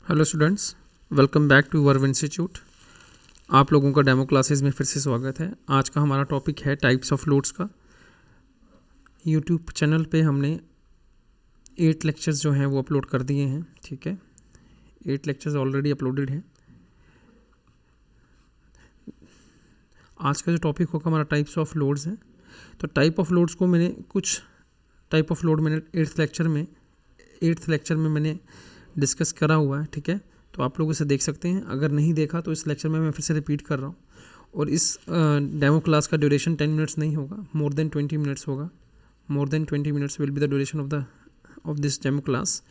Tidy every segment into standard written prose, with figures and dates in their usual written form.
Hello students, welcome back to Verve institute. आप लोगों का डेमो क्लासेस में फिर से स्वागत है। आज का हमारा टॉपिक है टाइप्स ऑफ लोड्स का। यूट्यूब चैनल पे हमने 8 लेक्चर्स जो हैं वो अपलोड कर दिए हैं। ठीक है, 8 लेक्चर्स ऑलरेडी अपलोडेड हैं। आज का जो टॉपिक होगा हमारा टाइप्स ऑफ लोड्स है। तो टाइप ऑफ लोड्स को मैंने कुछ टाइप ऑफ लोड मैंने 8th लेक्चर में मैंने डिस्कस करा हुआ है। ठीक है, तो आप लोग इसे देख सकते हैं। अगर नहीं देखा तो इस लेक्चर में मैं फिर से रिपीट कर रहा हूँ। और इस डेमो क्लास का ड्यूरेशन 10 मिनट्स नहीं होगा, मोर देन 20 मिनट्स होगा। More than 20 minutes will be the duration of this demo class.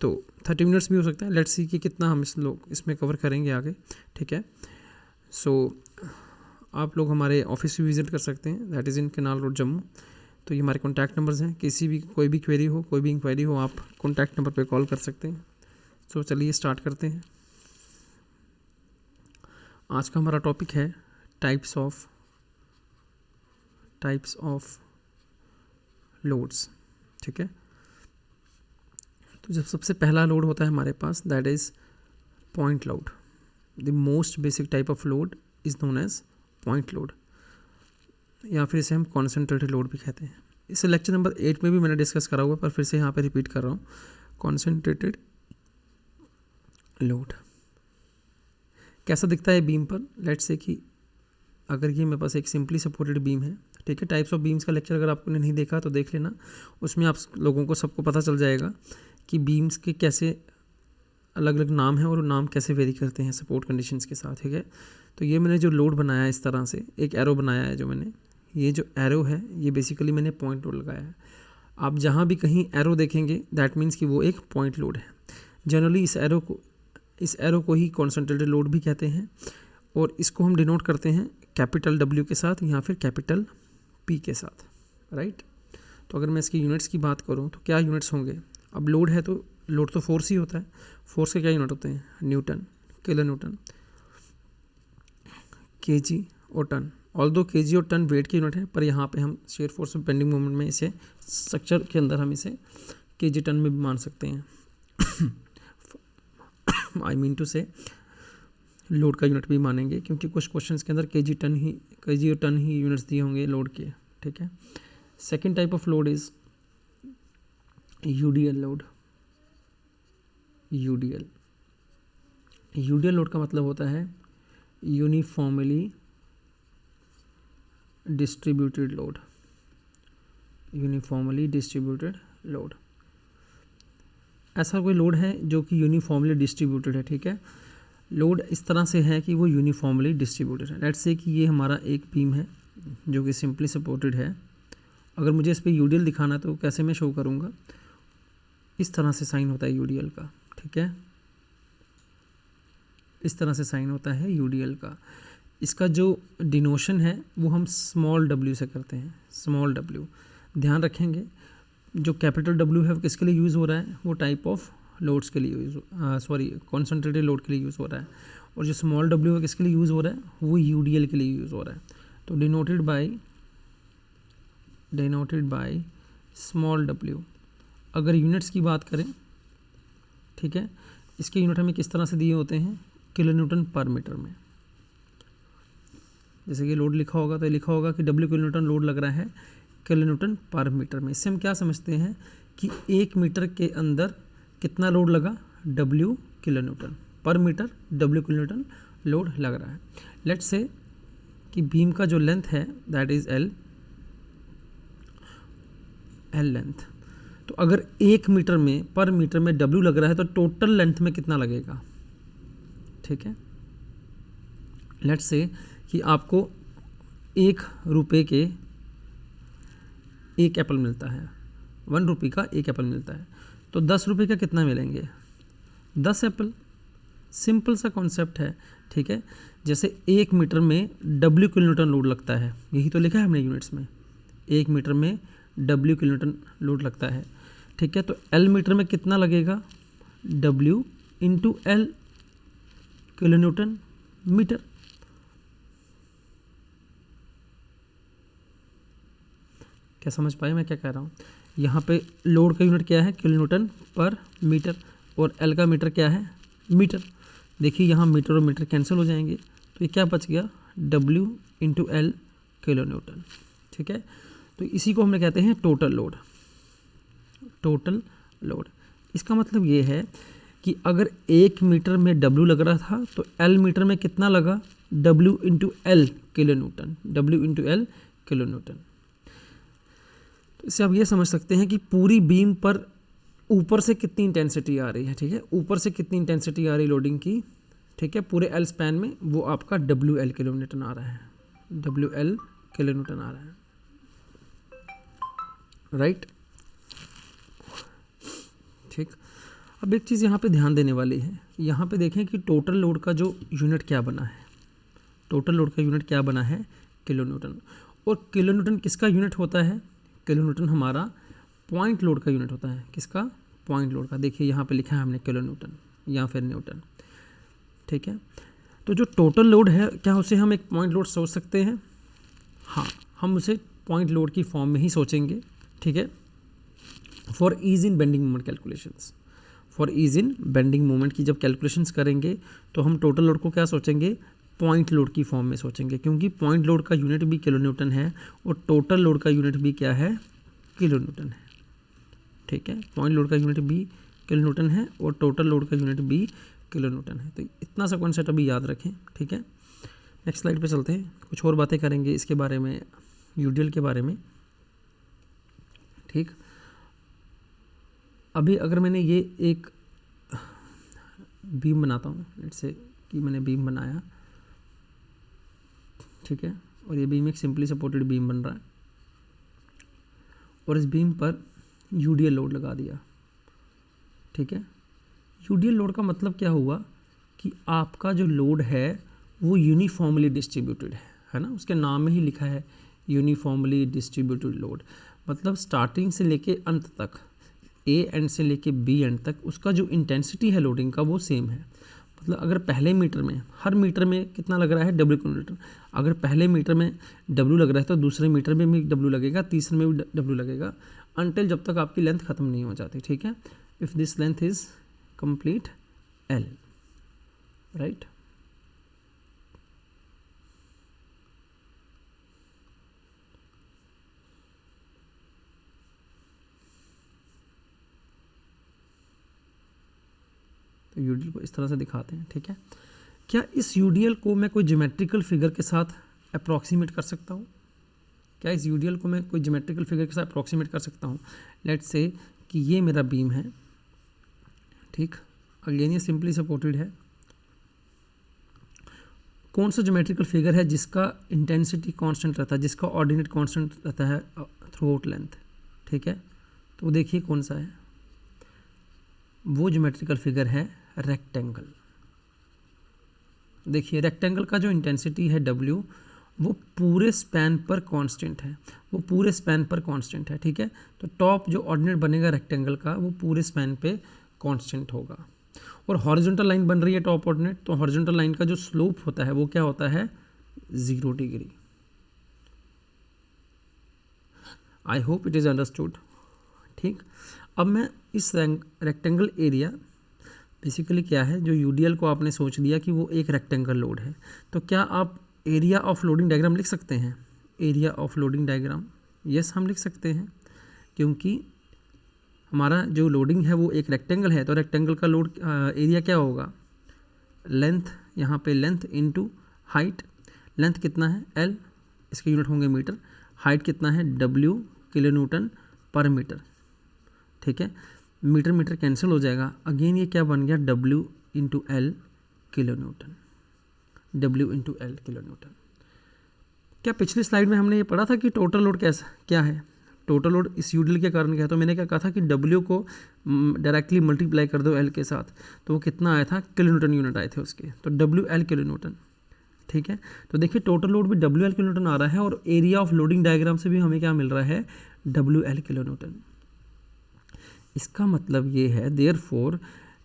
तो 30 मिनट्स भी हो सकता है। लेट्स सी कि कितना हम इसमें कवर करेंगे आगे। ठीक है, सो आप लोग हमारे ऑफिस भी विज़िट कर सकते हैं, that is in canal road Jammu. तो ये हमारे कॉन्टैक्ट नंबर्स हैं। कोई भी क्वेरी हो, कोई भी इंक्वायरी हो, आप कॉन्टैक्ट नंबर पे कॉल कर सकते हैं। तो चलिए स्टार्ट करते हैं। आज का हमारा टॉपिक है टाइप्स ऑफ लोड्स। ठीक है, तो जब सबसे पहला लोड होता है हमारे पास, that is point load. The most basic type of load is known as point load, या फिर इसे हम कॉन्सेंट्रेटेड लोड भी कहते हैं। इसे लेक्चर नंबर 8 में भी मैंने डिस्कस करा हुआ है, पर फिर से यहाँ पे रिपीट कर रहा हूँ। कॉन्सेंट्रेटेड लोड कैसा दिखता है बीम पर? लेट्स से कि अगर ये मेरे पास एक सिंपली सपोर्टेड बीम है। ठीक है, टाइप्स ऑफ बीम्स का लेक्चर अगर आपने नहीं देखा तो देख लेना, उसमें आप लोगों को सबको पता चल जाएगा कि बीम्स के कैसे अलग अलग नाम हैं और वो नाम कैसे वेरी करते हैं सपोर्ट कंडीशंस के साथ। ठीक है, तो ये मैंने जो लोड बनाया है इस तरह से, एक एरो बनाया है जो मैंने, ये जो एरो है ये बेसिकली मैंने पॉइंट लोड लगाया है। आप जहाँ भी कहीं एरो देखेंगे दैट मीन्स कि वो एक पॉइंट लोड है। जनरली इस एरो को ही कॉन्सेंट्रेटेड लोड भी कहते हैं, और इसको हम डिनोट करते हैं कैपिटल W के साथ या फिर कैपिटल P के साथ, राइट। तो अगर मैं इसकी यूनिट्स की बात करूं तो क्या यूनिट्स होंगे? अब लोड है तो लोड तो फोर्स ही होता है। फोर्स के क्या यूनिट होते हैं? न्यूटन, किलो न्यूटन, केजी और टन। ऑल्दो केजी और टन वेट की यूनिट है, पर यहाँ पे हम shear force of bending moment में इसे स्ट्रक्चर के अंदर हम इसे केजी टन में भी मान सकते हैं। आई मीन टू से लोड का यूनिट भी मानेंगे, क्योंकि कुछ क्वेश्चंस के अंदर केजी और टन ही यूनिट्स दिए होंगे लोड के। ठीक है, second type of load is UDL load. UDL load का मतलब होता है uniformly distributed load. Uniformly distributed load, ऐसा कोई लोड है जो कि यूनिफॉर्मली डिस्ट्रीब्यूटेड है। ठीक है, लोड इस तरह से है कि वो यूनिफॉर्मली डिस्ट्रीब्यूटेड है। लेट्स से कि ये हमारा एक बीम है जो कि सिंपली सपोर्टेड है। अगर मुझे इस पर यूडीएल दिखाना तो कैसे मैं शो करूँगा? इस तरह से साइन होता है यूडीएल का। ठीक है, इस तरह से साइन होता है यूडीएल का। इसका जो डिनोशन है वो हम स्मॉल w से करते हैं, स्मॉल w। ध्यान रखेंगे जो कैपिटल W है वो किसके लिए यूज़ हो रहा है? वो टाइप ऑफ लोड्स के लिए कॉन्सेंट्रेटेड लोड के लिए यूज़ हो रहा है। और जो स्मॉल w है किसके लिए यूज़ हो रहा है? वो यूडीएल के लिए यूज़ हो रहा है। तो डिनोटेड बाय स्मॉल w। अगर यूनिट्स की बात करें, ठीक है, इसके यूनिट हमें किस तरह से दिए होते हैं? किलो न्यूटन पर मीटर में। जैसे कि लोड लिखा होगा तो लिखा होगा कि W किलो न्यूटन लोड लग रहा है किलो न्यूटन पर मीटर में। इससे हम क्या समझते हैं कि 1 मीटर के अंदर कितना लोड लगा? W kilo newton per metre, W kilo newton load लग रहा है। लेट्स से कि बीम का जो लेंथ है दैट इज L लेंथ। तो अगर 1 मीटर में पर मीटर में W लग रहा है तो टोटल लेंथ में कितना लगेगा? ठीक है, लेट्स से कि आपको 1 रुपये के 1 एप्पल मिलता है, 1 रुपये का 1 एप्पल मिलता है, तो 10 रुपये का कितना मिलेंगे? 10 एप्पल। सिंपल सा कॉन्सेप्ट है। ठीक है, जैसे 1 मीटर में W किलो न्यूटन लोड लगता है, यही तो लिखा है हमने यूनिट्स में। 1 मीटर में W किलो न्यूटन लोड लगता है। ठीक है, तो L मीटर में कितना लगेगा? W into L kilo newton metre. क्या समझ पाए मैं क्या कह रहा हूँ? यहाँ पे लोड का यूनिट क्या है? किलो न्यूटन पर मीटर, और एल का मीटर क्या है? मीटर। देखिए यहाँ मीटर और मीटर कैंसिल हो जाएंगे, तो ये क्या बच गया, W into L kilo Newton. ठीक है, तो इसी को हमने कहते हैं टोटल लोड। टोटल लोड इसका मतलब ये है कि अगर 1 मीटर में W लग रहा था तो L मीटर में कितना लगा, W into L kilo Newton, W into L kilo Newton. तो इससे आप ये समझ सकते हैं कि पूरी बीम पर ऊपर से कितनी इंटेंसिटी आ रही है। ठीक है, ऊपर से कितनी इंटेंसिटी आ रही लोडिंग की। ठीक है, पूरे एल स्पैन में वो आपका WL किलो न्यूटन आ रहा है, WL किलो न्यूटन आ रहा है, राइट। ठीक, अब एक चीज़ यहाँ पे ध्यान देने वाली है, यहाँ पे देखें कि टोटल लोड का जो यूनिट क्या बना है, टोटल लोड का यूनिट क्या बना है, किलो न्यूटन। और किलो न्यूटन किसका यूनिट होता है, किलो न्यूटन हमारा पॉइंट लोड का यूनिट होता है। किसका, पॉइंट लोड का। देखिए यहाँ पे लिखा है हमने किलो न्यूटन या फिर न्यूटन। ठीक है, तो जो टोटल लोड है, क्या उसे हम एक पॉइंट लोड सोच सकते हैं? हाँ, हम उसे पॉइंट लोड की फॉर्म में ही सोचेंगे। ठीक है, for ease in bending moment calculations, for ease in bending moment की जब कैलकुलेशंस करेंगे तो हम टोटल लोड को क्या सोचेंगे, पॉइंट लोड की फॉर्म में सोचेंगे, क्योंकि पॉइंट लोड का यूनिट भी किलो न्यूटन है और टोटल लोड का यूनिट भी क्या है, किलो न्यूटन है। ठीक है, पॉइंट लोड का यूनिट भी किलो न्यूटन है और टोटल लोड का यूनिट भी किलो न्यूटन है। तो इतना सा कॉन्सेप्ट अभी याद रखें। ठीक है, नेक्स्ट स्लाइड पे चलते हैं, कुछ और बातें करेंगे इसके बारे में, यूडीएल के बारे में। ठीक, अभी अगर मैंने ये एक बीम बनाता हूँ, लेट्स से कि मैंने बीम बनाया, ठीक है, और ये बीम एक सिंपली सपोर्टेड बीम बन रहा है और इस बीम पर यूडीएल लोड लगा दिया। ठीक है, यूडीएल लोड का मतलब क्या हुआ कि आपका जो लोड है वो यूनिफॉर्मली डिस्ट्रीब्यूटेड है ना, उसके नाम में ही लिखा है यूनिफॉर्मली डिस्ट्रीब्यूटेड लोड। मतलब स्टार्टिंग से लेके अंत तक, ए एंड से लेके बी एंड तक, उसका जो इंटेंसिटी है लोडिंग का वो सेम है। मतलब अगर पहले मीटर में, हर मीटर में कितना लग रहा है, W किलो न्यूटन। अगर पहले मीटर में W लग रहा है तो दूसरे मीटर में भी W लगेगा, तीसरे में भी W लगेगा, अनटिल जब तक आपकी लेंथ खत्म नहीं हो जाती। ठीक है, if this length is complete L, right. तो यूडीएल को इस तरह से दिखाते हैं। ठीक है, क्या इस यूडीएल को मैं कोई ज्योमेट्रिकल फिगर के साथ अप्रॉक्सीमेट कर सकता हूँ? क्या इस यूडीएल को मैं कोई ज्योमेट्रिकल फिगर के साथ अप्रॉक्सीमेट कर सकता हूँ? लेट्स से कि ये मेरा बीम है। ठीक, अगेन ये सिंपली सपोर्टेड है। कौन सा ज्योमेट्रिकल फिगर है जिसका इंटेंसिटी कांस्टेंट रहता है, जिसका ऑर्डिनेट कांस्टेंट रहता है थ्रू आउट लेंथ? ठीक है, तो देखिए कौन सा है, वो ज्योमेट्रिकल फिगर है रेक्टेंगल। देखिए रेक्टेंगल का जो इंटेंसिटी है W, वो पूरे स्पैन पर कांस्टेंट है, वो पूरे स्पैन पर कांस्टेंट है। ठीक है, तो टॉप जो ऑर्डिनेट बनेगा रेक्टेंगल का वो पूरे स्पैन पे कांस्टेंट होगा। और हॉरिजॉन्टल लाइन बन रही है टॉप ऑर्डिनेट, तो हॉरिजॉन्टल लाइन का जो स्लोप होता है वो क्या होता है, 0 degree. I hope it is understood. ठीक, अब मैं इस रेक्टेंगल एरिया, बेसिकली क्या है, जो यूडीएल को आपने सोच लिया कि वो एक रेक्टेंगल लोड है, तो क्या आप एरिया ऑफ लोडिंग डायग्राम लिख सकते हैं? Area of loading diagram, yes हम लिख सकते हैं, क्योंकि हमारा जो लोडिंग है वो एक रेक्टेंगल है, तो रेक्टेंगल का लोड एरिया क्या होगा, लेंथ, यहाँ पे लेंथ इनटू हाइट। लेंथ कितना है L, इसके यूनिट होंगे मीटर। हाइट कितना है W kilo newton per metre. ठीक है, मीटर मीटर कैंसिल हो जाएगा, अगेन ये क्या बन गया, W into L kilo Newton, W into L kilo Newton. क्या पिछली स्लाइड में हमने ये पढ़ा था कि टोटल लोड कैसा क्या है, टोटल लोड इस यूडीएल के कारण क्या है? तो मैंने क्या कहा था कि W को डायरेक्टली मल्टीप्लाई कर दो L के साथ, तो वो कितना आया था, किलो न्यूटन यूनिट आए थे उसके, तो WL किलो न्यूटन। ठीक है, तो देखिए टोटल लोड भी WL किलो न्यूटन आ रहा है और एरिया ऑफ लोडिंग डायग्राम से भी हमें क्या मिल रहा है, WL किलो न्यूटन। इसका मतलब ये है देयरफॉर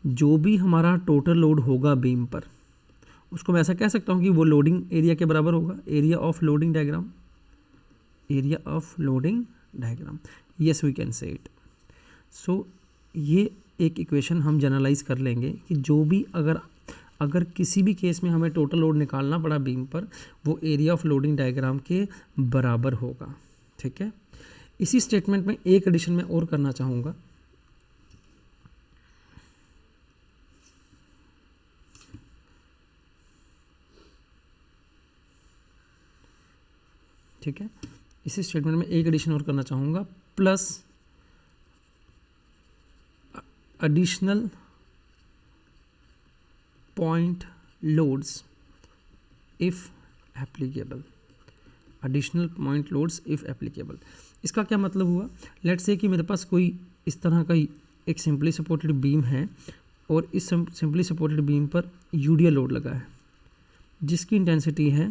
जो भी हमारा टोटल लोड होगा बीम पर, उसको मैं ऐसा कह सकता हूँ कि वो लोडिंग एरिया के बराबर होगा, area of loading diagram, area of loading diagram, yes we can say it. So ये एक इक्वेशन हम जनरलाइज कर लेंगे कि जो भी अगर किसी भी केस में हमें टोटल लोड निकालना पड़ा बीम पर, वो एरिया ऑफ लोडिंग डायग्राम के बराबर होगा। ठीक है, इसी स्टेटमेंट में एक एडिशन में और करना चाहूँगा। ठीक है, इसी स्टेटमेंट में एक एडिशन और करना चाहूँगा, plus additional point loads if applicable, additional point loads if applicable. इसका क्या मतलब हुआ, लेट्स से कि मेरे पास कोई इस तरह का एक सिंपली सपोर्टेड बीम है और इस सिंपली सपोर्टेड बीम पर यूडीएल लोड लगा है जिसकी इंटेंसिटी है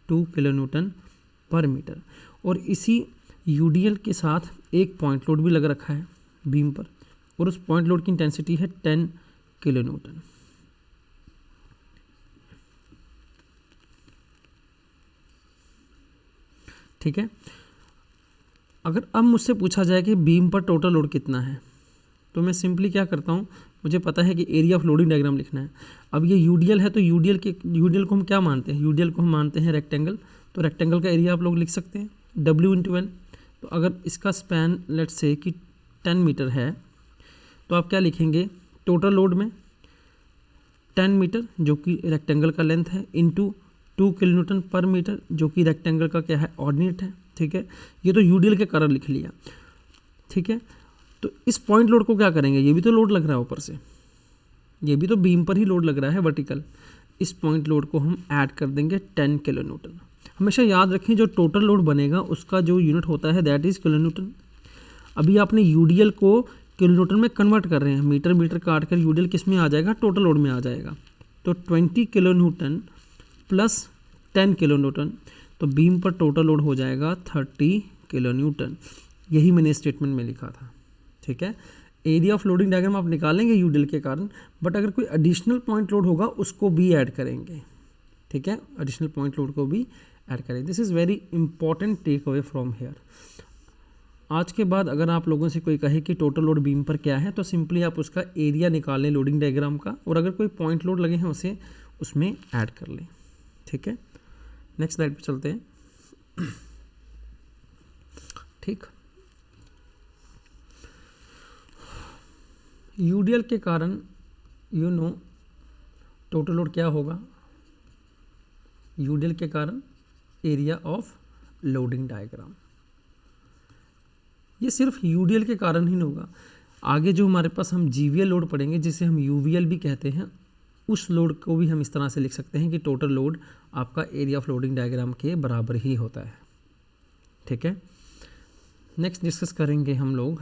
2 किलो न्यूटन पर मीटर, और इसी यूडीएल के साथ एक पॉइंट लोड भी लग रखा है बीम पर, और उस पॉइंट लोड की इंटेंसिटी है 10 किलो न्यूटन। ठीक है, अगर अब मुझसे पूछा जाए कि बीम पर टोटल लोड कितना है, तो मैं सिंपली क्या करता हूँ, मुझे पता है कि एरिया ऑफ लोडिंग डायग्राम लिखना है। अब ये यूडीएल है तो यूडीएल को हम क्या मानते हैं, यूडीएल को हम मानते हैं रेक्टेंगल, तो रेक्टेंगल का एरिया आप लोग लिख सकते हैं W/N। तो अगर इसका स्पैन लेट्स से कि 10 मीटर है, तो आप क्या लिखेंगे, टोटल लोड में 10 मीटर जो कि रेक्टेंगल का लेंथ है, into 2 kilo newton per metre जो कि रेक्टेंगल का क्या है, ऑर्डिनेट है। ठीक है, ये तो यूडीएल के कारण लिख लिया। ठीक है, तो इस पॉइंट लोड को क्या करेंगे, ये भी तो लोड लग रहा है ऊपर से, ये भी तो बीम पर ही लोड लग रहा है वर्टिकल, इस पॉइंट लोड को हम ऐड कर देंगे 10 किलो न्यूटन। हमेशा याद रखें जो टोटल लोड बनेगा उसका जो यूनिट होता है दैट इज़ किलो न्यूटन। अभी आपने यूडीएल को किलो न्यूटन में कन्वर्ट कर रहे हैं, मीटर मीटर काट कर यूडीएल किस में आ जाएगा, टोटल लोड में आ जाएगा। तो 20 kilo Newton plus 10 kilo Newton, तो बीम पर टोटल लोड हो जाएगा 30 किलो न्यूटन। यही मैंने स्टेटमेंट में लिखा था। ठीक है, एरिया ऑफ लोडिंग डायग्राम आप निकालेंगे यूडीएल के कारण, बट अगर कोई एडिशनल पॉइंट लोड होगा उसको भी ऐड करेंगे। ठीक है, एडिशनल पॉइंट लोड को भी ऐड करेंगे। This is very important take away from here. आज के बाद अगर आप लोगों से कोई कहे कि टोटल लोड बीम पर क्या है, तो सिंपली आप उसका एरिया निकाल लें लोडिंग डायग्राम का, और अगर कोई पॉइंट लोड लगे हैं उसे उसमें ऐड कर लें। ठीक है, नेक्स्ट स्लाइड पे चलते हैं। ठीक, यूडीएल के कारण टोटल लोड क्या होगा, यूडीएल के कारण एरिया ऑफ लोडिंग डायग्राम। ये सिर्फ यूडीएल के कारण ही नहीं होगा, आगे जो हमारे पास हम जीवीएल लोड पढ़ेंगे जिसे हम यूवीएल भी कहते हैं, उस लोड को भी हम इस तरह से लिख सकते हैं कि टोटल लोड आपका एरिया ऑफ लोडिंग डायग्राम के बराबर ही होता है। ठीक है, नेक्स्ट डिस्कस करेंगे हम लोग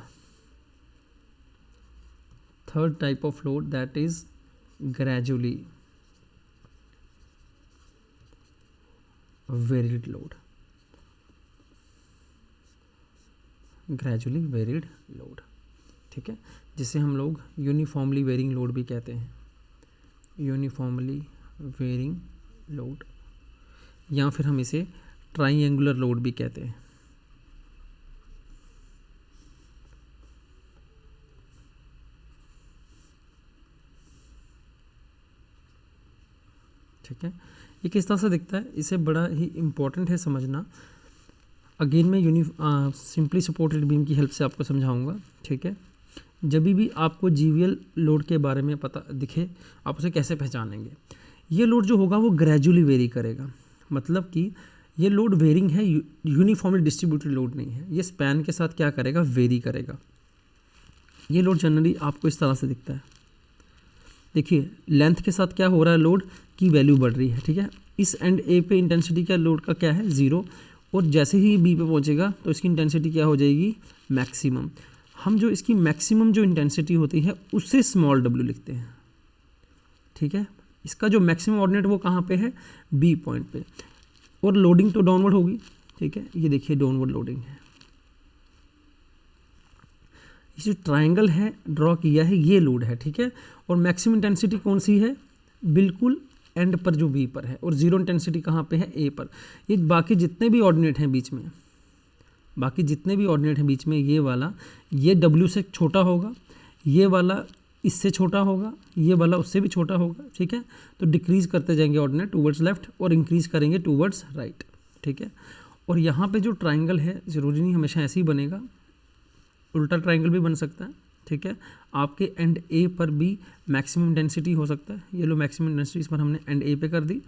third type of load that is gradually varied load. Gradually varied load, ठीक है, जिसे हम लोग यूनिफॉर्मली वेरिंग लोड भी कहते हैं, यूनिफॉर्मली वेरिंग लोड, या फिर हम इसे ट्राइएंगुलर लोड भी कहते हैं। ठीक है, ये किस तरह से दिखता है, इसे बड़ा ही इम्पोर्टेंट है समझना। अगेन मैं सिंपली सपोर्टेड बीम की हेल्प से आपको समझाऊंगा। ठीक है, जब भी आपको जीवीएल लोड के बारे में पता दिखे, आप उसे कैसे पहचानेंगे। ये लोड जो होगा वो ग्रेजुअली वेरी करेगा, मतलब कि ये लोड वेरिंग है, यूनिफॉर्मली डिस्ट्रीब्यूटेड लोड नहीं है। ये स्पैन के साथ क्या करेगा, वेरी करेगा। ये लोड जनरली आपको इस तरह से दिखता है। देखिए लेंथ के साथ क्या हो रहा है, लोड की वैल्यू बढ़ रही है। ठीक है, इस एंड ए पे इंटेंसिटी क्या लोड का क्या है, 0, और जैसे ही बी पे पहुंचेगा तो इसकी इंटेंसिटी क्या हो जाएगी, मैक्सिमम। हम जो इसकी मैक्सिमम जो इंटेंसिटी होती है उससे स्मॉल w लिखते हैं। ठीक है, इसका जो मैक्सिमम ऑर्डिनेट वो कहाँ पे है, बी पॉइंट पे, और लोडिंग तो डाउनवर्ड होगी। ठीक है, ये देखिए डाउनवर्ड लोडिंग है। ये जो ट्रायंगल है ड्रॉ किया है ये लोड है। ठीक है, और मैक्सिमम इंटेंसिटी कौन सी है, बिल्कुल एंड पर जो बी पर है, और जीरो इंटेंसिटी कहाँ पे है, ए पर। ये बाकी जितने भी ऑर्डिनेट हैं बीच में, बाकी जितने भी ऑर्डिनेट हैं बीच में, ये वाला ये W से छोटा होगा, ये वाला इससे छोटा होगा, ये वाला उससे भी छोटा होगा, ठीक है। तो डिक्रीज करते जाएंगे ऑर्डिनेट टूवर्ड्स लेफ्ट और इंक्रीज करेंगे टूवर्ड्स राइट, ठीक है। और यहाँ पे जो ट्राइंगल है ज़रूरी नहीं हमेशा ऐसे ही बनेगा, उल्टा ट्राइंगल भी बन सकता है, ठीक है। आपके एंड ए पर भी मैक्सिमम इंटेंसिटी हो सकता है, ये लो मैक्सिमम इंटेंसिटी इस पर हमने एंड ए पे कर दी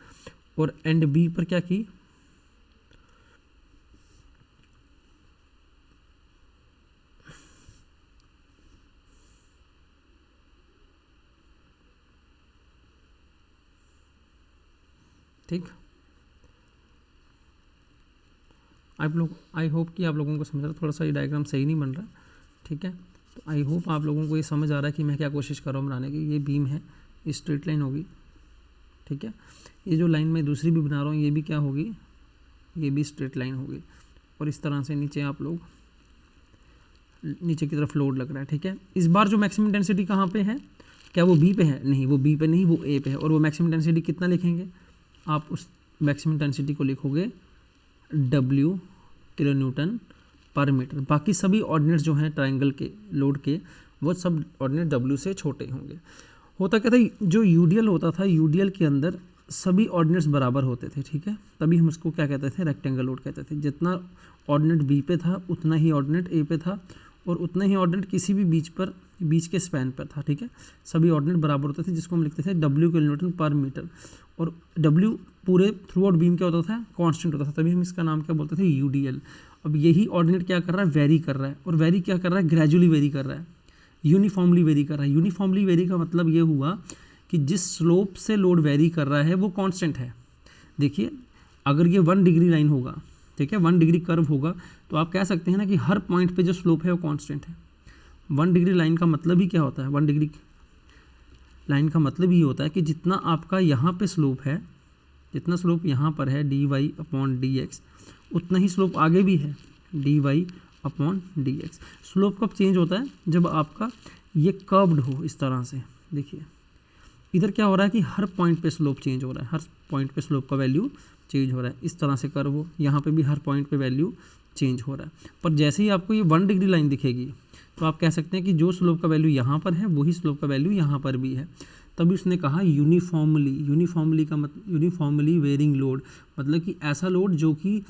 और एंड बी पर क्या की, ठीक। आप लोग, आई होप कि आप लोगों को समझ रहा है, थोड़ा सा ये डायग्राम सही नहीं बन रहा, ठीक है। तो आई होप आप लोगों को ये समझ आ रहा है कि मैं क्या कोशिश कर रहा हूँ बनाने की। ये बीम है, ये स्ट्रेट लाइन होगी, ठीक है। ये जो लाइन मैं दूसरी भी बना रहा हूँ ये भी क्या होगी, ये भी स्ट्रेट लाइन होगी। और इस तरह से नीचे आप लोग, नीचे की तरफ लोड लग रहा है, ठीक है। इस बार जो मैक्सिमम इंटेंसिटी कहाँ पे है, क्या वो बी पे है? नहीं, वो बी पे नहीं, वो ए पे है। और वो मैक्सिमम इंटेंसिटी कितना लिखेंगे आप? उस मैक्सिमम इंटेंसिटी को लिखोगे W kilo newton per metre. बाकी सभी ऑर्डिनेट्स जो हैं ट्राइंगल के लोड के, वो सब ऑर्डिनेट W से छोटे होंगे। होता क्या था, जो यूडीएल होता था, यूडीएल के अंदर सभी ऑर्डिनेट्स बराबर होते थे, ठीक है। तभी हम उसको क्या कहते थे, रेक्टेंगल लोड कहते थे। जितना ऑर्डिनेट बी पे था उतना ही ऑर्डिनेट ए पे था और उतना ही ऑर्डिनेट किसी भी बीच के स्पैन पर था, ठीक है। सभी ऑर्डिनेट बराबर होते थे, जिसको हम लिखते थे W kilo newton per metre. और W पूरे थ्रू आउट बीम क्या होता था, कांस्टेंट होता था, तभी हम इसका नाम क्या बोलते थे, यूडीएल। अब यही ऑर्डिनेट क्या कर रहा है, वेरी कर रहा है। और वेरी क्या कर रहा है, ग्रेजुअली वेरी कर रहा है, यूनिफॉर्मली वेरी कर रहा है। यूनिफॉर्मली वेरी का मतलब ये हुआ कि जिस स्लोप से लोड वेरी कर रहा है वो कांस्टेंट है। देखिए, अगर ये 1 डिग्री लाइन होगा, ठीक है, 1 डिग्री कर्व होगा, तो आप कह सकते हैं ना कि हर पॉइंट पे जो स्लोप है वो कांस्टेंट है। 1 डिग्री लाइन का मतलब ही क्या होता है, 1 डिग्री लाइन का मतलब ये होता है कि जितना आपका यहाँ पे स्लोप है, जितना स्लोप यहाँ पर है dy/dx, उतना ही स्लोप आगे भी है dy/dx। स्लोप कब चेंज होता है, जब आपका ये कर्व्ड हो इस तरह से। देखिए इधर क्या हो रहा है कि हर पॉइंट पे स्लोप चेंज हो रहा है, हर पॉइंट पे स्लोप का वैल्यू चेंज हो रहा है। इस तरह से कर्व हो, यहाँ पे भी हर पॉइंट पे वैल्यू चेंज हो रहा है। पर जैसे ही आपको ये 1 डिग्री लाइन दिखेगी तो आप कह सकते हैं कि जो स्लोप का वैल्यू यहाँ पर है वही स्लोप का वैल्यू यहाँ पर भी है। तभी उसने कहा यूनिफॉर्मली का मतलब यूनिफॉर्मली वेरिंग लोड, मतलब कि ऐसा लोड जो कि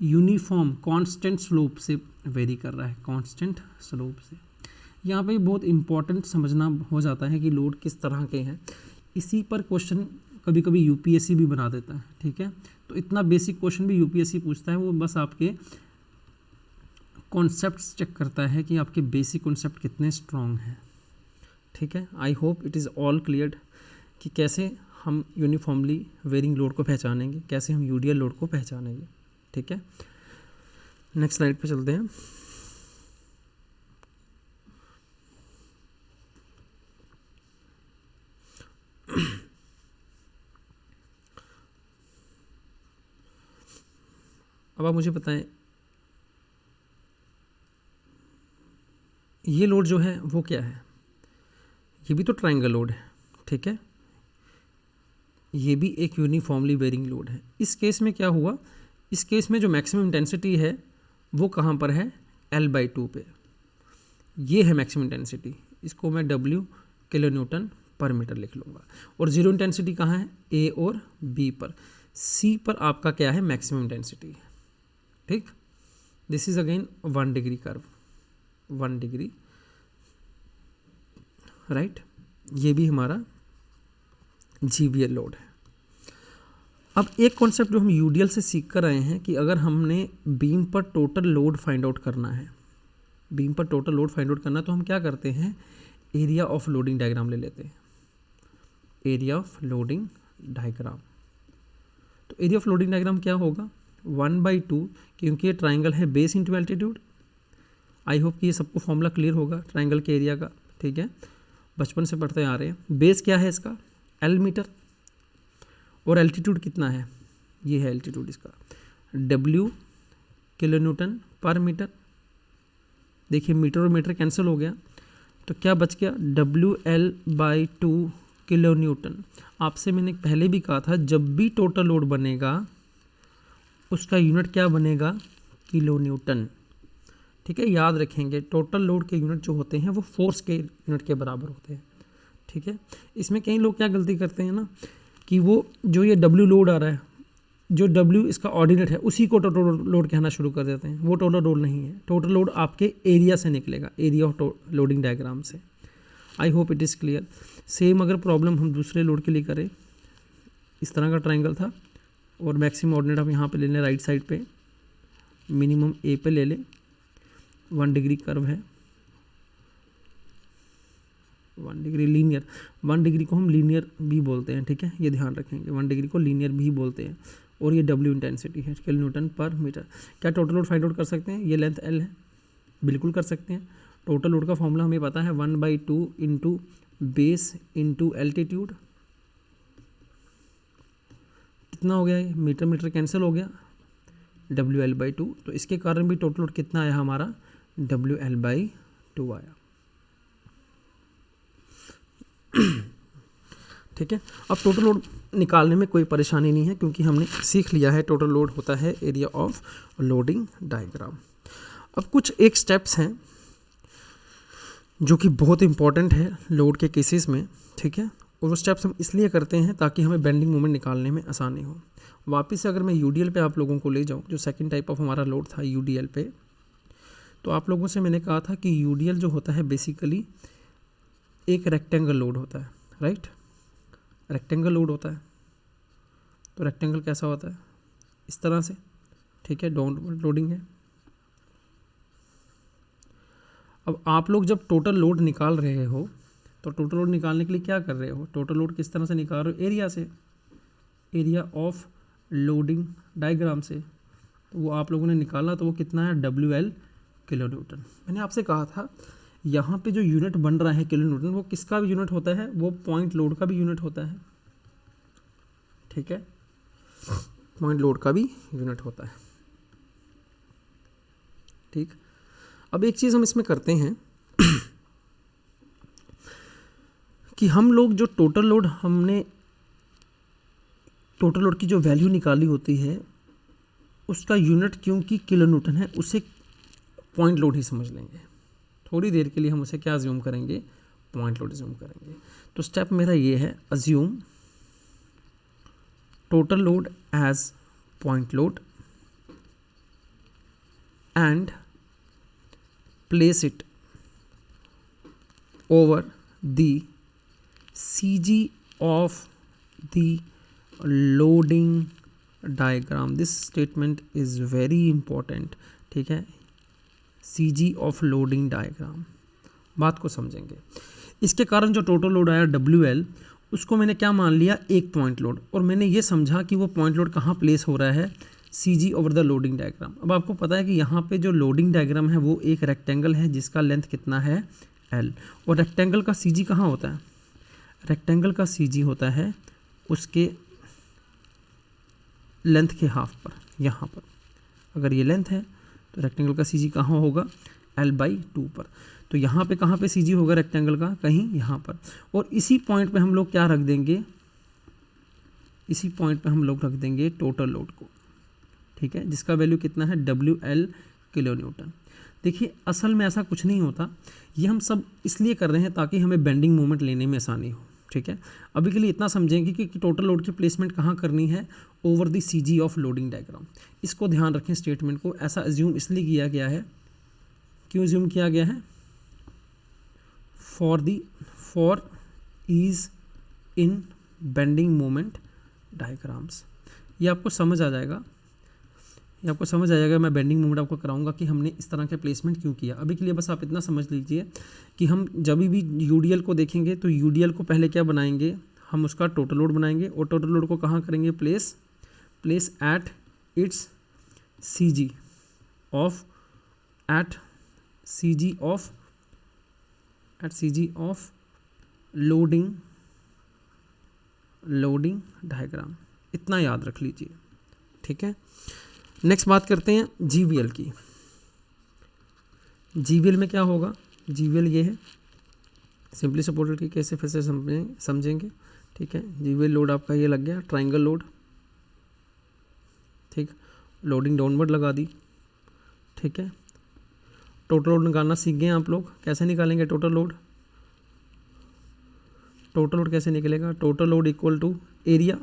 यूनिफॉर्म कांस्टेंट स्लोप से वेरी कर रहा है, कांस्टेंट स्लोप से। यहाँ पे बहुत इंपॉर्टेंट समझना हो जाता है कि लोड किस तरह के हैं। इसी पर क्वेश्चन कभी कभी यूपीएससी भी बना देता है, ठीक है। तो इतना बेसिक क्वेश्चन भी यूपीएससी पूछता है, वो बस आपके कॉन्सेप्ट्स चेक करता है कि आपके बेसिक कॉन्सेप्ट कितने स्ट्रॉन्ग हैं, ठीक है। I hope it is all clear कि कैसे हम यूनिफॉर्मली वेरिंग लोड को पहचानेंगे, कैसे हम यूडीएल लोड को पहचानेंगे, ठीक है। नेक्स्ट स्लाइड पे चलते हैं। अब आप मुझे बताएं, ये लोड जो है वो क्या है? ये भी तो ट्रायंगल लोड है, ठीक है। ये भी एक यूनिफॉर्मली वेरिंग लोड है। इस केस में क्या हुआ, इस केस में जो मैक्सिमम इंटेंसिटी है वो कहाँ पर है, L/2 पे। ये है मैक्सिमम इंटेंसिटी, इसको मैं W kilo newton per metre लिख लूँगा। और जीरो इंटेंसिटी कहाँ है, A और B पर। C पर आपका क्या है, मैक्सिमम इंटेंसिटी, ठीक। This is again 1 degree curve, 1 degree, right. ये भी हमारा GVL लोड है। अब एक कॉन्सेप्ट जो हम यूडीएल से सीख कर आए हैं कि अगर हमने बीम पर टोटल लोड फाइंड आउट करना है, बीम पर टोटल लोड फाइंड आउट करना है, तो हम क्या करते हैं, एरिया ऑफ लोडिंग डायग्राम ले लेते हैं। एरिया ऑफ लोडिंग डायग्राम, तो एरिया ऑफ लोडिंग डायग्राम क्या होगा, 1/2, क्योंकि ये ट्राइंगल है base into altitude. I hope कि ये सबको फॉर्मूला क्लियर होगा ट्राइंगल के एरिया का, ठीक है, बचपन से पढ़ते आ रहे हैं। बेस क्या है इसका, L मीटर, और एल्टीट्यूड कितना है, ये है एल्टीट्यूड इसका W kilo newton per metre. देखिए मीटर और मीटर कैंसिल हो गया, तो क्या बच गया, WL/2 किलो न्यूटन। आपसे मैंने पहले भी कहा था, जब भी टोटल लोड बनेगा उसका यूनिट क्या बनेगा, किलो न्यूटन, ठीक है। याद रखेंगे टोटल लोड के यूनिट जो होते हैं वो फोर्स के यूनिट के बराबर होते हैं, ठीक है। इसमें कई लोग क्या गलती करते हैं ना कि वो जो ये डब्ल्यू लोड आ रहा है, जो डब्ल्यू इसका ऑर्डिनेट है उसी को टोटल लोड कहना शुरू कर देते हैं। वो टोटल लोड नहीं है, टोटल लोड आपके एरिया से निकलेगा, एरिया ऑफ लोडिंग डायग्राम से। I hope it is clear. Same अगर प्रॉब्लम हम दूसरे लोड के लिए करें, इस तरह का ट्राइंगल था और मैक्सिमम ऑर्डिनेट आप यहाँ पे ले लें राइट साइड पे, मिनिमम ए पे ले लें, 1 डिग्री कर्व है, 1 डिग्री लीनियर, 1 डिग्री को हम लीनियर भी बोलते हैं, ठीक है, ये ध्यान रखेंगे, 1 डिग्री को लीनियर भी बोलते हैं। और ये डब्ल्यू इंटेंसिटी है, किलो न्यूटन पर मीटर। क्या टोटल लोड फाइंड आउट कर सकते हैं? ये लेंथ एल है, बिल्कुल कर सकते हैं। टोटल लोड का फॉर्मूला हमें पता है 1/2 इंटू बेस इंटू एल्टीट्यूड। कितना हो गया ये? मीटर मीटर कैंसिल हो गया, WL/2। तो इसके कारण भी टोटल लोड कितना आया हमारा? WL/2 आया। ठीक है। अब टोटल लोड निकालने में कोई परेशानी नहीं है क्योंकि हमने सीख लिया है टोटल लोड होता है एरिया ऑफ लोडिंग डायग्राम। अब कुछ एक स्टेप्स हैं जो कि बहुत इंपॉर्टेंट है लोड के केसेस में, ठीक है। और वो स्टेप्स हम इसलिए करते हैं ताकि हमें बेंडिंग मोमेंट निकालने में आसानी हो। वापस से अगर मैं यूडीएल पे आप लोगों को ले जाऊँ, जो सेकंड टाइप ऑफ हमारा लोड था यूडीएल पे, तो आप लोगों से मैंने कहा था कि यूडीएल जो होता है बेसिकली एक रेक्टेंगल लोड होता है, राइट। रेक्टेंगल लोड होता है। तो रेक्टेंगल कैसा होता है? इस तरह से, ठीक है, डाउनवर्ड लोडिंग है। अब आप लोग जब टोटल लोड निकाल रहे हो तो टोटल लोड निकालने के लिए क्या कर रहे हो? टोटल लोड किस तरह से निकाल रहे हो? एरिया से, एरिया ऑफ लोडिंग डायग्राम से। तो वो आप लोगों ने निकाला तो वो कितना है? WL kilo Newton. मैंने आपसे कहा था यहाँ पे जो यूनिट बन रहा है किलो न्यूटन, वो किसका भी यूनिट होता है? वो पॉइंट लोड का भी यूनिट होता है, ठीक है, पॉइंट लोड का भी यूनिट होता है, ठीक। अब एक चीज़ हम इसमें करते हैं कि हम लोग जो टोटल लोड की जो वैल्यू निकाली होती है उसका यूनिट क्योंकि किलो न्यूटन है, उसे पॉइंट लोड ही समझ लेंगे। थोड़ी देर के लिए हम उसे क्या अज्यूम करेंगे? पॉइंट लोड अज्यूम करेंगे। तो स्टेप मेरा ये है, assume total load as point load and place it over the CG of the loading diagram. This statement is very important, ठीक है। CG of loading diagram, बात को समझेंगे। इसके कारण जो टोटल लोड आया WL, उसको मैंने क्या मान लिया? एक पॉइंट लोड। और मैंने ये समझा कि वो पॉइंट लोड कहाँ प्लेस हो रहा है? CG over the loading diagram. अब आपको पता है कि यहाँ पे जो लोडिंग डायग्राम है वो एक रेक्टेंगल है जिसका लेंथ कितना है? L। और रेक्टेंगल का CG कहाँ होता है? रेक्टेंगल का CG होता है उसके लेंथ के हाफ पर, यहाँ पर। अगर ये लेंथ है तो रेक्टेंगल का CG कहाँ होगा? L/2 पर। तो यहाँ पे कहाँ पे CG होगा रेक्टेंगल का? कहीं यहाँ पर। और इसी पॉइंट पे हम लोग क्या रख देंगे? इसी पॉइंट पे हम लोग रख देंगे टोटल लोड को, ठीक है, जिसका वैल्यू कितना है? WL kilo Newton. देखिए असल में ऐसा कुछ नहीं होता, ये हम सब इसलिए कर रहे हैं ताकि हमें बेंडिंग मोमेंट लेने में आसानी हो, ठीक है। अभी के लिए इतना समझेंगे कि टोटल लोड की प्लेसमेंट कहाँ करनी है? Over the CG of loading diagram. इसको ध्यान रखें स्टेटमेंट को। ऐसा अज्यूम इसलिए किया गया है, क्यों अज्यूम किया गया है? For ease in bending moment diagrams. ये आपको समझ आ जाएगा, मैं बेंडिंग मोमेंट आपको कराऊंगा कि हमने इस तरह के प्लेसमेंट क्यों किया। अभी के लिए बस आप इतना समझ लीजिए कि हम जब भी यूडीएल को देखेंगे तो यूडीएल को पहले क्या बनाएंगे? हम उसका टोटल लोड बनाएंगे। और टोटल लोड को कहाँ करेंगे? Place at its CG of loading diagram. इतना याद रख लीजिए, ठीक है। नेक्स्ट बात करते हैं GVL की। GVL में क्या होगा? GVL ये है, सिंपली सपोर्टेड की कैसे फिर से समझेंगे, ठीक है। GVL लोड आपका ये लग गया, ट्राइंगल लोड, ठीक। लोडिंग डाउनवर्ड लगा दी, ठीक है। टोटल लोड निकालना सीख गए आप लोग। कैसे निकालेंगे टोटल लोड? टोटल लोड कैसे निकलेगा, total load equal to area,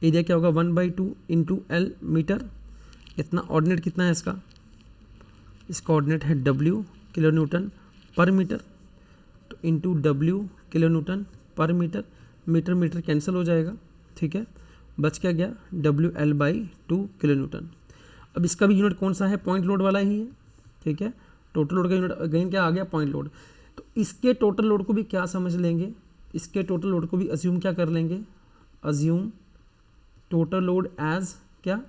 area क्या होगा 1/2 इंटू एल मीटर, इतना ऑर्डिनेट कितना है इसका ऑर्डिनेट है W kilo newton per metre, तो into W kilo newton per metre, metre metre cancel हो जाएगा, ठीक है, बच क्या गया WL/2 किलो न्यूटन। अब इसका भी यूनिट कौन सा है, पॉइंट लोड वाला ही है, ठीक है, टोटल लोड का यूनिट अगेन क्या आ गया, पॉइंट लोड। तो इसके टोटल लोड को भी क्या समझ लेंगे, इसके टोटल लोड को भी अज्यूम क्या कर लेंगे, अज्यूम टोटल लोड एज क्या,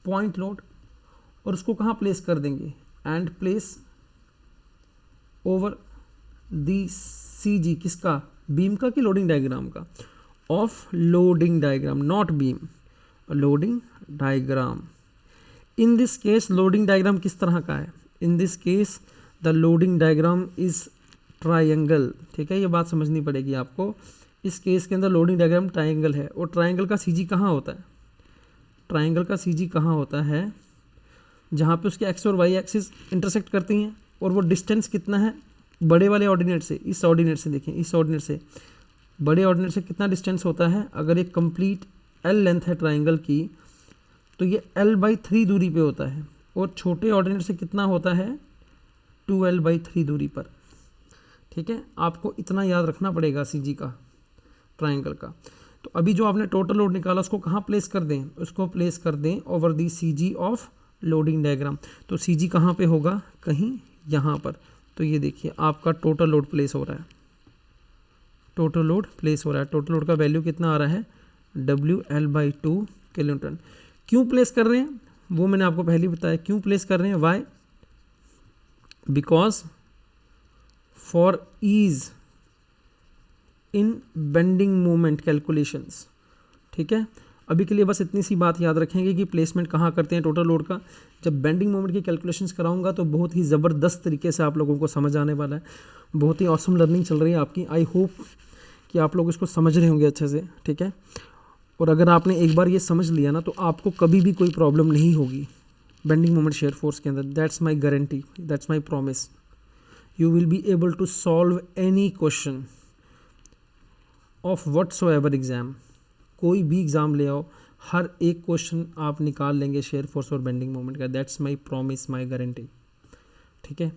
पॉइंट लोड, और उसको कहाँ प्लेस कर देंगे, and place over the CG, किसका, बीम का कि लोडिंग डायग्राम का, of loading diagram, not beam, loading diagram. In this case loading diagram किस तरह का है, in this case the loading diagram is triangle, ठीक है, ये बात समझनी पड़ेगी आपको। इस केस के अंदर लोडिंग डायग्राम ट्रायंगल है, और ट्रायंगल का CG कहाँ होता है, ट्रायंगल का CG कहाँ होता है, जहाँ पे उसके एक्स और वाई एक्सिस इंटरसेक्ट करती हैं, और वो डिस्टेंस कितना है बड़े वाले ऑर्डिनेट से, इस ऑर्डिनेट से, देखें इस ऑर्डिनेट से, बड़े ऑर्डिनेट से कितना डिस्टेंस होता है, अगर ये कंप्लीट L लेंथ है ट्रायंगल की, तो ये L/3 दूरी पे होता है, और छोटे ऑर्डिनेट से कितना होता है 2L/3 दूरी पर, ठीक है, आपको इतना याद रखना पड़ेगा CG का, ट्रायंगल का। तो अभी जो आपने टोटल लोड निकाला उसको कहाँ प्लेस कर दें, उसको प्लेस कर दें over the CG of loading diagram. तो CG कहाँ पे होगा, कहीं यहाँ पर, तो ये देखिए आपका टोटल लोड प्लेस हो रहा है, टोटल लोड प्लेस हो रहा है, टोटल लोड का वैल्यू कितना आ रहा है WL/2 किलो न्यूटन। क्यों प्लेस कर रहे हैं वो मैंने आपको पहले ही बताया, क्यों प्लेस कर रहे हैं, why, because for ease in bending moment calculations, ठीक है। अभी के लिए बस इतनी सी बात याद रखेंगे कि प्लेसमेंट कहाँ करते हैं टोटल लोड का। जब बेंडिंग मोमेंट की कैलकुलेशंस कराऊंगा तो बहुत ही ज़बरदस्त तरीके से आप लोगों को समझ आने वाला है, बहुत ही ऑसम लर्निंग चल रही है आपकी। आई होप कि आप लोग इसको समझ रहे होंगे अच्छे से, ठीक है। और अगर आपने एक बार ये समझ लिया ना तो आपको कभी भी कोई प्रॉब्लम नहीं होगी बेंडिंग मोमेंट शेयर फोर्स के अंदर, that's my guarantee, that's my promise. You will be able to solve any question of whatsoever exam, कोई भी एग्ज़ाम ले आओ, हर एक क्वेश्चन आप निकाल लेंगे शेयर फोर्स और बेंडिंग मोमेंट का, that's my promise, my guarantee, ठीक है।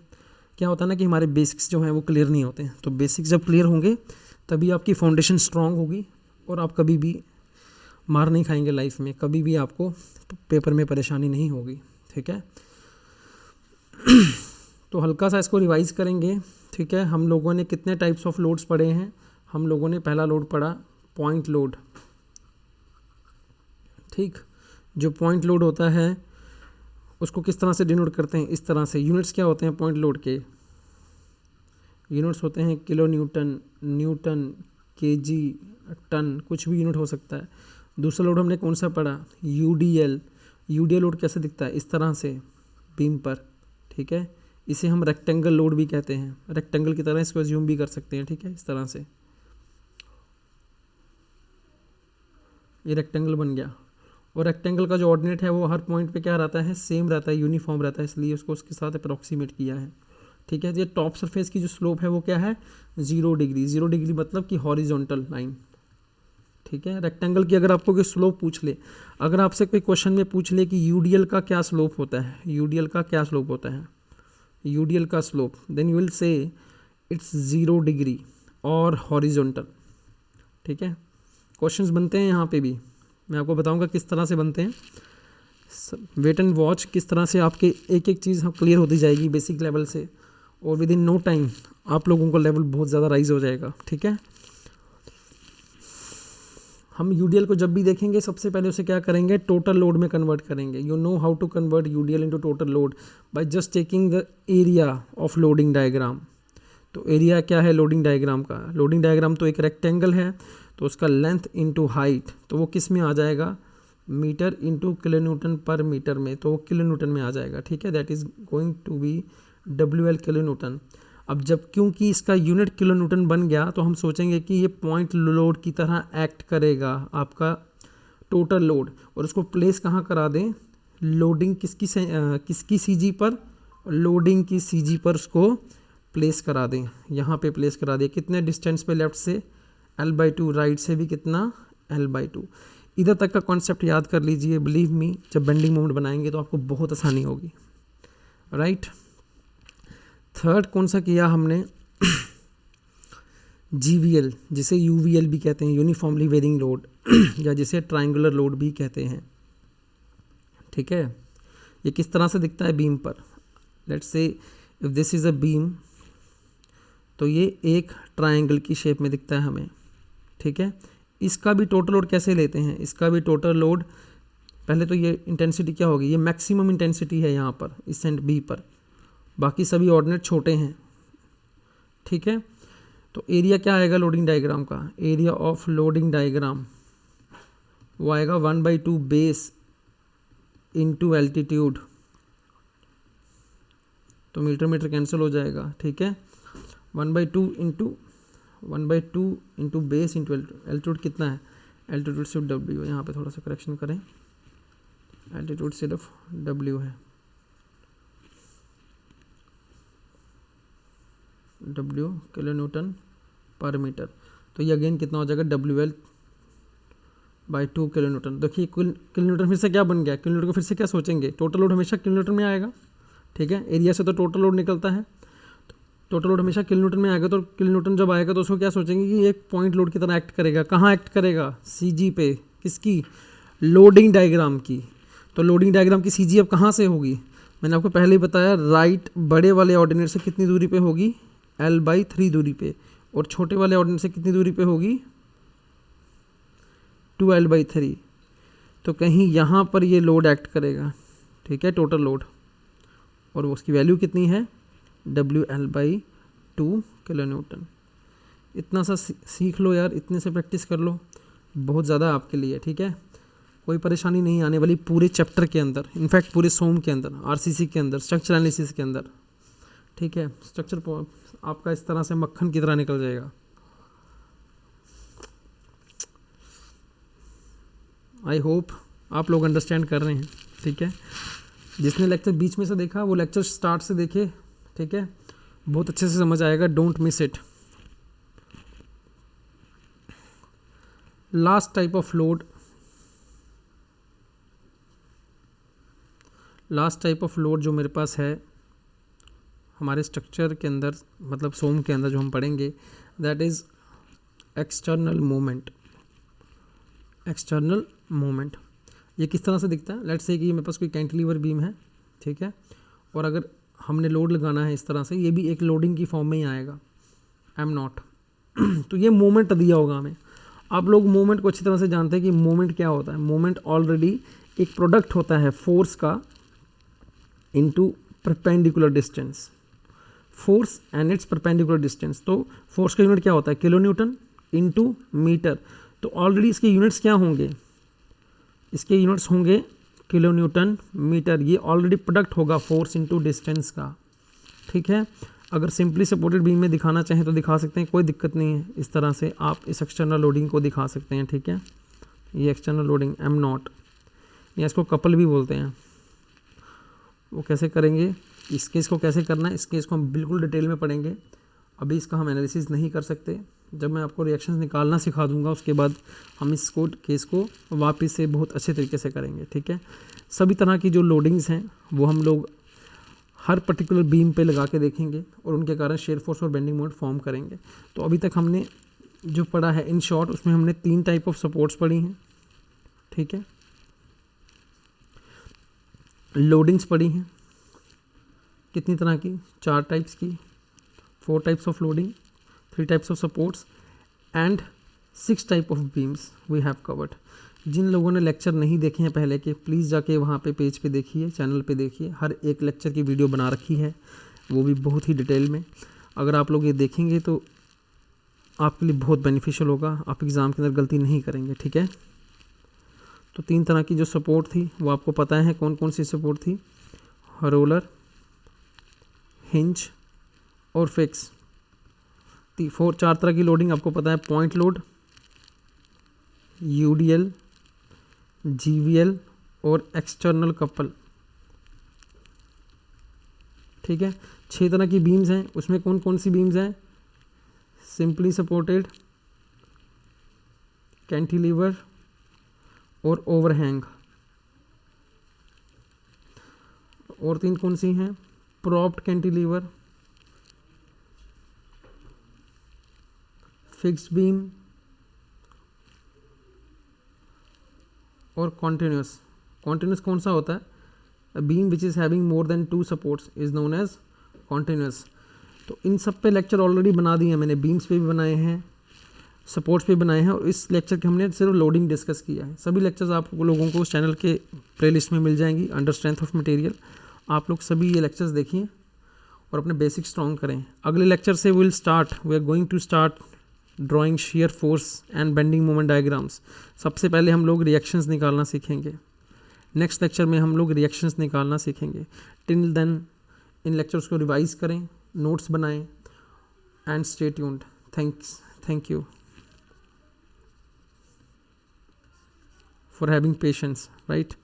क्या होता है ना कि हमारे बेसिक्स जो हैं वो क्लियर नहीं होते हैं, तो बेसिक्स जब क्लियर होंगे तभी आपकी फाउंडेशन स्ट्रांग होगी और आप कभी भी मार नहीं खाएंगे लाइफ में, कभी भी आपको पेपर में परेशानी नहीं होगी, ठीक है। तो हल्का सा इसको रिवाइज करेंगे, ठीक है। हम लोगों ने कितने टाइप्स ऑफ लोड्स पढ़े हैं, हम लोगों ने पहला लोड पढ़ा पॉइंट लोड, ठीक। जो पॉइंट लोड होता है उसको किस तरह से डिनोट करते हैं, इस तरह से। यूनिट्स क्या होते हैं पॉइंट लोड के, यूनिट्स होते हैं kilo newton, newton, KG, ton, कुछ भी यूनिट हो सकता है। दूसरा लोड हमने कौन सा पढ़ा, यूडीएल। यूडीएल लोड कैसे दिखता है, इस तरह से बीम पर, ठीक है। इसे हम रेक्टेंगल लोड भी कहते हैं, रेक्टेंगल की तरह इसको अज्यूम भी कर सकते हैं, ठीक है, इस तरह से ये रेक्टेंगल बन गया। और रेक्टेंगल का जो ऑर्डिनेट है वो हर पॉइंट पे क्या रहता है, सेम रहता है, यूनिफॉर्म रहता है, इसलिए उसको उसके साथ अप्रोक्सीमेट किया है, ठीक है। ये टॉप सरफेस की जो स्लोप है वो क्या है 0 डिग्री, 0 डिग्री मतलब कि हॉरिजॉन्टल लाइन, ठीक है। रेक्टेंगल की अगर आपको कोई स्लोप पूछ ले, अगर आपसे कोई क्वेश्चन में पूछ ले कि यूडीएल का क्या स्लोप होता है, यूडीएल का क्या स्लोप होता है, यूडीएल का slope, then you will say it's 0 degree और हॉरिजॉन्टल, ठीक है। क्वेश्चंस बनते हैं यहाँ पे भी, मैं आपको बताऊंगा किस तरह से बनते हैं। वेट एंड वॉच, किस तरह से आपके एक एक चीज़ क्लियर होती जाएगी बेसिक लेवल से, और विद इन नो टाइम आप लोगों को लेवल बहुत ज़्यादा राइज हो जाएगा, ठीक है। हम यूडीएल को जब भी देखेंगे सबसे पहले उसे क्या करेंगे, टोटल लोड में कन्वर्ट करेंगे। You know how to convert UDL into total load by just taking the area of loading diagram. तो एरिया क्या है लोडिंग डायग्राम का, लोडिंग डायग्राम तो एक रेक्टेंगल है, तो उसका लेंथ इनटू हाइट, तो वो किस में आ जाएगा, metre into kilo newton per metre में, तो वो किलो न्यूटन में आ जाएगा, ठीक है। That is going to be WL kilo newton. अब जब क्योंकि इसका यूनिट किलो न्यूटन बन गया तो हम सोचेंगे कि ये पॉइंट लोड की तरह एक्ट करेगा आपका टोटल लोड, और उसको प्लेस कहाँ करा दें, लोडिंग किसकी CG पर, लोडिंग की CG पर उसको प्लेस करा दें, यहाँ पे प्लेस करा दें, कितने डिस्टेंस पे लेफ्ट से L/2, राइट से भी कितना L/2। इधर तक का कॉन्सेप्ट याद कर लीजिए। बिलीव मी, जब बेंडिंग मोमेंट बनाएंगे तो आपको बहुत आसानी होगी, राइट। थर्ड कौन सा किया हमने, GVL, जिसे UVL भी कहते हैं, यूनिफॉर्मली वेरिंग लोड या जिसे ट्राइंगुलर लोड भी कहते हैं, ठीक है। ये किस तरह से दिखता है बीम पर, let's say if this is a beam, तो ये एक ट्राइंगल की शेप में दिखता है हमें, ठीक है। इसका भी टोटल लोड कैसे लेते हैं, इसका भी टोटल लोड, पहले तो ये इंटेंसिटी क्या होगी, ये मैक्सिमम इंटेंसिटी है यहाँ पर इस एंड बी पर, बाकी सभी ऑर्डिनेट छोटे हैं, ठीक है। तो एरिया क्या आएगा लोडिंग डायग्राम का, एरिया ऑफ लोडिंग डायग्राम वो आएगा 1/2 बेस इनटू एल्टीट्यूड, तो मीटर मीटर कैंसिल हो जाएगा, ठीक है। 1/2 इंटू बेस इंटू एल्टीट्यूड कितना है, एल्टीट्यूड सिर्फ W है, यहाँ पे थोड़ा सा करेक्शन करें, एल्टीट्यूड सिर्फ W है, W kilo newton per metre, तो ये अगेन कितना हो जाएगा WL/2 किलो न्यूटन। देखिए किलो न्यूटन फिर से क्या बन गया, किलो न्यूटन को फिर से क्या सोचेंगे, टोटल लोड हमेशा किलो न्यूटन में आएगा, ठीक है। एरिया से तो टोटल लोड निकलता है, टोटल लोड हमेशा किलो न्यूटन में आएगा, तो किलो न्यूटन जब आएगा तो उसको क्या सोचेंगे कि एक पॉइंट लोड की तरह एक्ट करेगा, कहाँ एक्ट करेगा, CG पे, किसकी, लोडिंग डायग्राम की। तो लोडिंग डायग्राम की CG अब कहाँ से होगी, मैंने आपको पहले ही बताया, राइट बड़े वाले ऑर्डिनेट से कितनी दूरी पे होगी, L/3 दूरी पे, और छोटे वाले ऑर्डिनेट से कितनी दूरी पे होगी, 2L/3। तो कहीं यहाँ पर ये लोड एक्ट करेगा, ठीक है, टोटल लोड, और उसकी वैल्यू कितनी है, WL/2 किलो न्यूटन। इतना सा सीख लो यार, इतने से प्रैक्टिस कर लो, बहुत ज़्यादा आपके लिए, ठीक है। कोई परेशानी नहीं आने वाली पूरे चैप्टर के अंदर, इनफैक्ट पूरे सोम के अंदर, RCC के अंदर, स्ट्रक्चर एनालिसिस के अंदर, ठीक है। स्ट्रक्चर आपका इस तरह से मक्खन की तरह निकल जाएगा। आई होप आप लोग अंडरस्टैंड कर रहे हैं, ठीक है। जिसने लेक्चर बीच में से देखा वो लेक्चर स्टार्ट से देखे, ठीक है, बहुत अच्छे से समझ आएगा, don't miss it. Last type of load, जो मेरे पास है हमारे स्ट्रक्चर के अंदर, मतलब सोम के अंदर जो हम पढ़ेंगे, दैट इज़ एक्सटर्नल मोमेंट। ये किस तरह से दिखता है, लेट्स से कि मेरे पास कोई कैंटिलीवर बीम है, ठीक है, और अगर हमने लोड लगाना है इस तरह से, ये भी एक लोडिंग की फॉर्म में ही आएगा, m0 तो ये मोमेंट दिया होगा हमें। आप लोग मोमेंट को अच्छी तरह से जानते हैं कि मोमेंट क्या होता है। मोमेंट ऑलरेडी एक प्रोडक्ट होता है फोर्स का into perpendicular distance, force and it's perpendicular distance. तो फोर्स का यूनिट क्या होता है, किलो न्यूटन इनटू मीटर। तो ऑलरेडी इसके यूनिट्स क्या होंगे, इसके यूनिट्स होंगे किलो न्यूटन मीटर। ये ऑलरेडी प्रोडक्ट होगा फोर्स इनटू डिस्टेंस का, ठीक है। अगर सिंपली सपोर्टेड बीम में दिखाना चाहें तो दिखा सकते हैं, कोई दिक्कत नहीं है। इस तरह से आप इस एक्सटर्नल लोडिंग को दिखा सकते हैं, ठीक है। ये एक्सटर्नल लोडिंग m0, या इसको कपल भी बोलते हैं। वो कैसे करेंगे, इस केस को कैसे करना है, इस केस को हम बिल्कुल डिटेल में पढ़ेंगे। अभी इसका हम एनालिसिस नहीं कर सकते, जब मैं आपको रिएक्शंस निकालना सिखा दूंगा उसके बाद हम इस केस को वापस से बहुत अच्छे तरीके से करेंगे, ठीक है। सभी तरह की जो लोडिंग्स हैं वो हम लोग हर पर्टिकुलर बीम पे लगा के देखेंगे और उनके कारण शेयर फोर्स और बेंडिंग मोमेंट फॉर्म करेंगे। तो अभी तक हमने जो पढ़ा है इन शॉर्ट, उसमें हमने 3 टाइप ऑफ सपोर्ट्स पढ़ी हैं, ठीक है। लोडिंग्स पढ़ी हैं कितनी तरह की, 4 टाइप्स की, 4 types of loading, 3 types of supports and 6 type of beams we have covered. जिन लोगों ने लेक्चर नहीं देखे हैं पहले के, प्लीज़ जाके वहाँ पे पेज पे देखिए, चैनल पे देखिए, हर एक लेक्चर की वीडियो बना रखी है, वो भी बहुत ही डिटेल में। अगर आप लोग ये देखेंगे तो आपके लिए बहुत बेनिफिशियल होगा, आप एग्ज़ाम के अंदर गलती नहीं करेंगे, ठीक है। तो 3 तरह की जो सपोर्ट थी वो आपको पता है कौन कौन सी सपोर्ट थी, रोलर, हिंज और फिक्स। 4 तरह की लोडिंग आपको पता है, पॉइंट लोड, UDL, GVL और एक्सटर्नल कपल, ठीक है। 6 तरह की बीम्स हैं, उसमें कौन कौन सी बीम्स हैं? सिंपली सपोर्टेड, कैंटिलीवर और ओवरहैंग। और 3 कौन सी हैं? प्रॉप्ड कैंटिलीवर, फिक्स्ड बीम और कॉन्टिन्यूस। कॉन्टिन्यूस कौन सा होता है? A beam which is having more than 2 supports is known as continuous. तो इन सब पे लेक्चर ऑलरेडी बना दिए हैं मैंने, बीम्स पे भी बनाए हैं, सपोर्ट्स पे बनाए हैं, और इस लेक्चर के हमने सिर्फ लोडिंग डिस्कस किया है। सभी लेक्चर्स आप लोगों को उस चैनल के प्लेलिस्ट में मिल जाएंगी अंडर स्ट्रेंथ ऑफ मटेरियल। आप लोग सभी ये लेक्चर्स देखिए और अपने बेसिक स्ट्रॉन्ग करें। अगले लेक्चर से we are going to start drawing shear force and bending moment diagrams. सबसे पहले हम लोग रिएक्शंस निकालना सीखेंगे। नेक्स्ट लेक्चर में हम लोग रिएक्शंस निकालना सीखेंगे। टिल देन इन लेक्चर्स को रिवाइज करें, नोट्स बनाएं and stay tuned. Thank you for having patience, right.